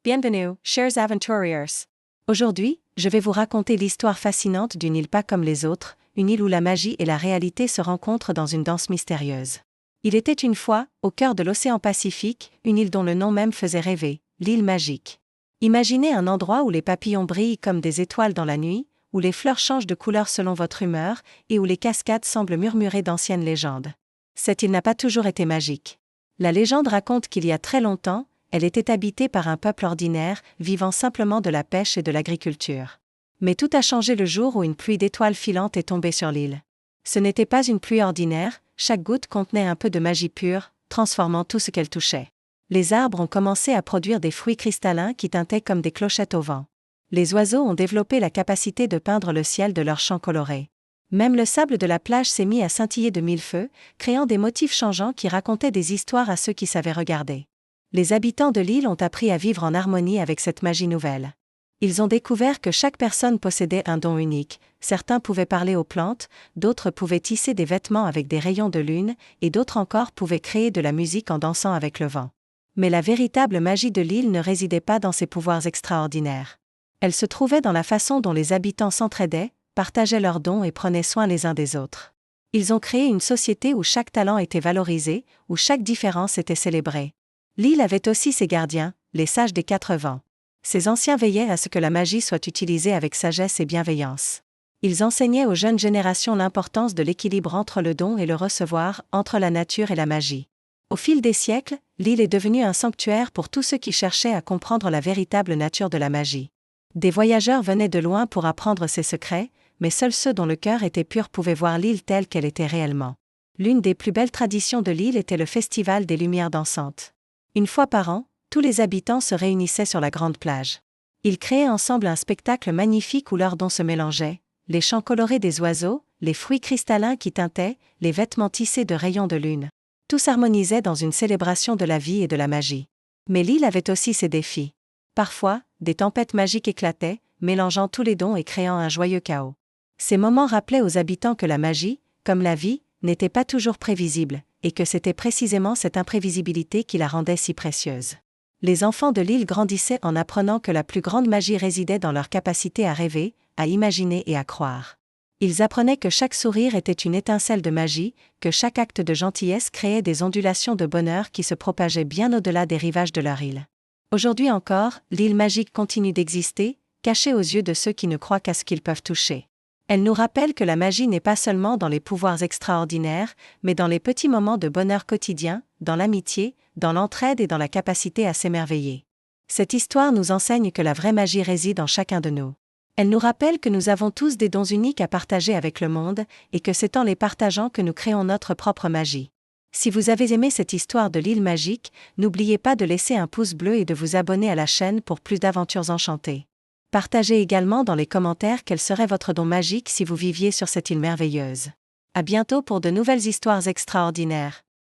Bienvenue, chers aventuriers. Aujourd'hui, je vais vous raconter l'histoire fascinante d'une île pas comme les autres, une île où la magie et la réalité se rencontrent dans une danse mystérieuse. Il était une fois, au cœur de l'océan Pacifique, une île dont le nom même faisait rêver, l'île magique. Imaginez un endroit où les papillons brillent comme des étoiles dans la nuit, où les fleurs changent de couleur selon votre humeur, et où les cascades semblent murmurer d'anciennes légendes. Cette île n'a pas toujours été magique. La légende raconte qu'il y a très longtemps, elle était habitée par un peuple ordinaire, vivant simplement de la pêche et de l'agriculture. Mais tout a changé le jour où une pluie d'étoiles filantes est tombée sur l'île. Ce n'était pas une pluie ordinaire, chaque goutte contenait un peu de magie pure, transformant tout ce qu'elle touchait. Les arbres ont commencé à produire des fruits cristallins qui tintaient comme des clochettes au vent. Les oiseaux ont développé la capacité de peindre le ciel de leurs chants colorés. Même le sable de la plage s'est mis à scintiller de mille feux, créant des motifs changeants qui racontaient des histoires à ceux qui savaient regarder. Les habitants de l'île ont appris à vivre en harmonie avec cette magie nouvelle. Ils ont découvert que chaque personne possédait un don unique, certains pouvaient parler aux plantes, d'autres pouvaient tisser des vêtements avec des rayons de lune, et d'autres encore pouvaient créer de la musique en dansant avec le vent. Mais la véritable magie de l'île ne résidait pas dans ses pouvoirs extraordinaires. Elle se trouvait dans la façon dont les habitants s'entraidaient, partageaient leurs dons et prenaient soin les uns des autres. Ils ont créé une société où chaque talent était valorisé, où chaque différence était célébrée. L'île avait aussi ses gardiens, les sages des 4 vents. Ces anciens veillaient à ce que la magie soit utilisée avec sagesse et bienveillance. Ils enseignaient aux jeunes générations l'importance de l'équilibre entre le don et le recevoir, entre la nature et la magie. Au fil des siècles, l'île est devenue un sanctuaire pour tous ceux qui cherchaient à comprendre la véritable nature de la magie. Des voyageurs venaient de loin pour apprendre ses secrets, mais seuls ceux dont le cœur était pur pouvaient voir l'île telle qu'elle était réellement. L'une des plus belles traditions de l'île était le festival des lumières dansantes. Une fois par an, tous les habitants se réunissaient sur la grande plage. Ils créaient ensemble un spectacle magnifique où leurs dons se mélangeaient, les chants colorés des oiseaux, les fruits cristallins qui tintaient, les vêtements tissés de rayons de lune. Tout s'harmonisait dans une célébration de la vie et de la magie. Mais l'île avait aussi ses défis. Parfois, des tempêtes magiques éclataient, mélangeant tous les dons et créant un joyeux chaos. Ces moments rappelaient aux habitants que la magie, comme la vie, n'était pas toujours prévisible, et que c'était précisément cette imprévisibilité qui la rendait si précieuse. Les enfants de l'île grandissaient en apprenant que la plus grande magie résidait dans leur capacité à rêver, à imaginer et à croire. Ils apprenaient que chaque sourire était une étincelle de magie, que chaque acte de gentillesse créait des ondulations de bonheur qui se propageaient bien au-delà des rivages de leur île. Aujourd'hui encore, l'île magique continue d'exister, cachée aux yeux de ceux qui ne croient qu'à ce qu'ils peuvent toucher. Elle nous rappelle que la magie n'est pas seulement dans les pouvoirs extraordinaires, mais dans les petits moments de bonheur quotidien, dans l'amitié, dans l'entraide et dans la capacité à s'émerveiller. Cette histoire nous enseigne que la vraie magie réside en chacun de nous. Elle nous rappelle que nous avons tous des dons uniques à partager avec le monde, et que c'est en les partageant que nous créons notre propre magie. Si vous avez aimé cette histoire de l'île magique, n'oubliez pas de laisser un pouce bleu et de vous abonner à la chaîne pour plus d'aventures enchantées. Partagez également dans les commentaires quel serait votre don magique si vous viviez sur cette île merveilleuse. À bientôt pour de nouvelles histoires extraordinaires.